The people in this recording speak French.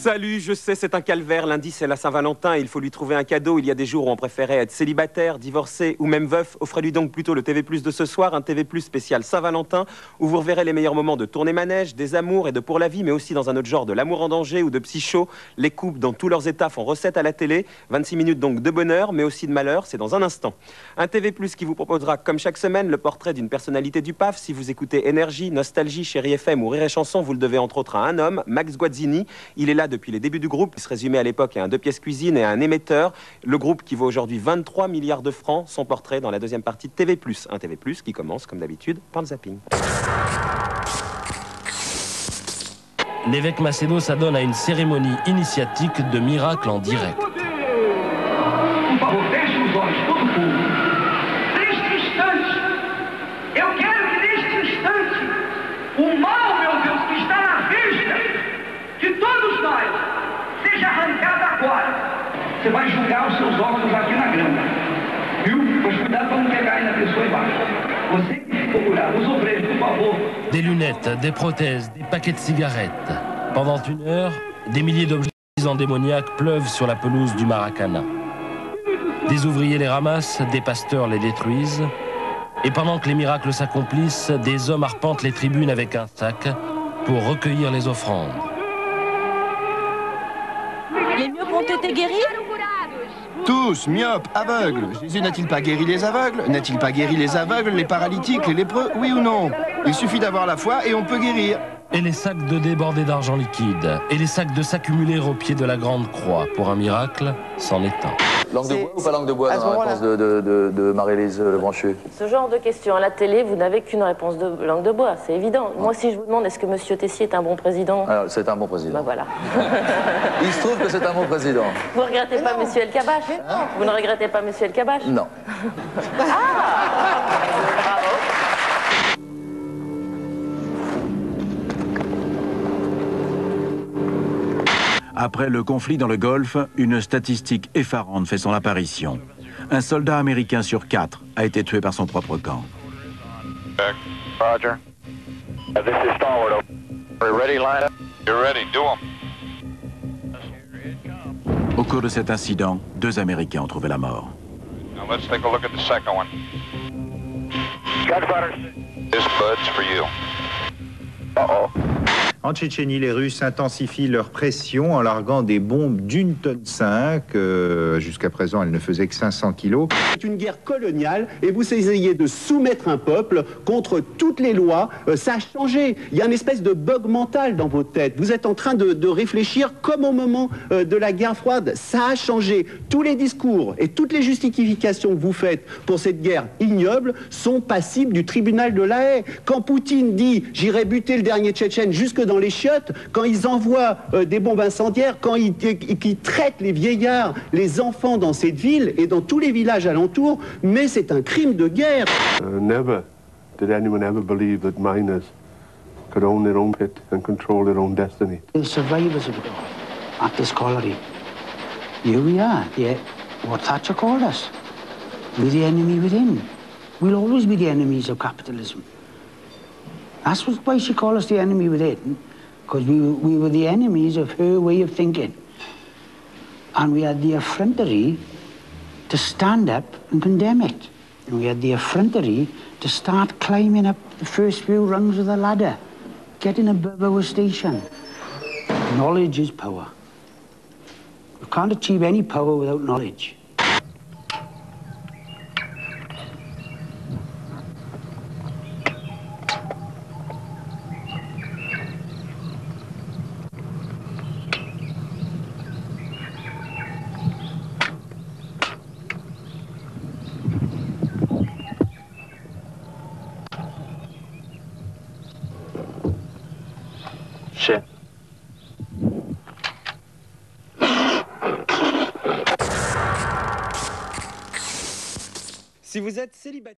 Salut, je sais, c'est un calvaire. Lundi, c'est la Saint-Valentin et il faut lui trouver un cadeau. Il y a des jours où on préférait être célibataire, divorcé ou même veuf. Offrez-lui donc plutôt le TV+ de ce soir, un TV+ spécial Saint-Valentin, où vous reverrez les meilleurs moments de Tourner Manège, des amours et de Pour la vie, mais aussi dans un autre genre de L'amour en danger ou de Psycho. Les couples dans tous leurs états font recette à la télé. 26 minutes donc de bonheur, mais aussi de malheur, c'est dans un instant. Un TV+ qui vous proposera, comme chaque semaine, le portrait d'une personnalité du PAF. Si vous écoutez Énergie, Nostalgie, Chérie FM ou Rire et Chanson, vous le devez entre autres à un homme, Max Guazzini. Il est là depuis les débuts du groupe, qui se résumait à l'époque à un 2 pièces cuisine et à un émetteur. Le groupe qui vaut aujourd'hui 23 milliards de francs. Son portrait dans la deuxième partie de TV+. Un TV+, qui commence, comme d'habitude, par le zapping. L'évêque Macedo s'adonne à une cérémonie initiatique de miracle en direct. Você vai julgar os seus órgãos aqui na grama. Viu? Mas cuidado para não pegar aí na pessoa embaixo. Você que ficou curado, os obreiros, por favor. Des lunettes, des prothèses, des paquets de cigarettes. Pendant une heure, des milliers d'objets démoniaques pleuvent sur la pelouse du Maracana. Des ouvriers les ramassent, des pasteurs les détruisent. Et pendant que les miracles s'accomplissent, des hommes arpentent les tribunes avec un sac pour recueillir les offrandes. Les myopes ont été guéris? Tous, myopes, aveugles. Jésus n'a-t-il pas guéri les aveugles? N'a-t-il pas guéri les aveugles, les paralytiques, les lépreux? Oui ou non? Il suffit d'avoir la foi et on peut guérir. Et les sacs de débordés d'argent liquide, et les sacs de s'accumuler au pied de la grande croix. Pour un miracle, c'en est un. Langue de bois ou pas langue de bois dans la réponse de Marie-Lise Lebranchu? Ce genre de questions à la télé, vous n'avez qu'une réponse de langue de bois, c'est évident. Moi, si je vous demande, est-ce que M. Tessier est un bon président? Alors, c'est un bon président. Ben voilà. Il se trouve que c'est un bon président. Vous ne regrettez pas M. El Kabbach? Vous ne regrettez pas M. El Kabbach? Non. Bravo. Après le conflit dans le Golfe, une statistique effarante fait son apparition. Un soldat américain sur 4 a été tué par son propre camp. Roger. This is Starward. Are you ready, line up? You're ready, do 'em. Au cours de cet incident, 2 Américains ont trouvé la mort. Now let's take a look at the second one. Gunfighter. This bud's for you. Uh-oh. En Tchétchénie, les Russes intensifient leur pression en larguant des bombes d'1,5 tonne. Jusqu'à présent, elles ne faisaient que 500 kilos. C'est une guerre coloniale et vous essayez de soumettre un peuple contre toutes les lois. Ça a changé. Il y a une espèce de bug mental dans votre tête. Vous êtes en train de réfléchir comme au moment de la guerre froide. Ça a changé. Tous les discours et toutes les justifications que vous faites pour cette guerre ignoble sont passibles du tribunal de La Haye. Quand Poutine dit « j'irai buter le dernier Tchétchène jusque dans les chiottes », quand ils envoient des bombes incendiaires, quand ils traitent les vieillards, les enfants dans cette ville et dans tous les villages alentours, mais c'est un crime de guerre. Never did anyone ever believe that miners could own their own pit and control their own destiny. The survivors of it all, at this colliery. Here we are, what Thatcher called us. We're the enemy within. We'll always be the enemies of capitalism. That's why she called us the enemy within, because we were the enemies of her way of thinking. And we had the effrontery to stand up and condemn it. And we had the effrontery to start climbing up the first few rungs of the ladder, getting above our station. Knowledge is power. You can't achieve any power without knowledge. Si vous êtes célibataire...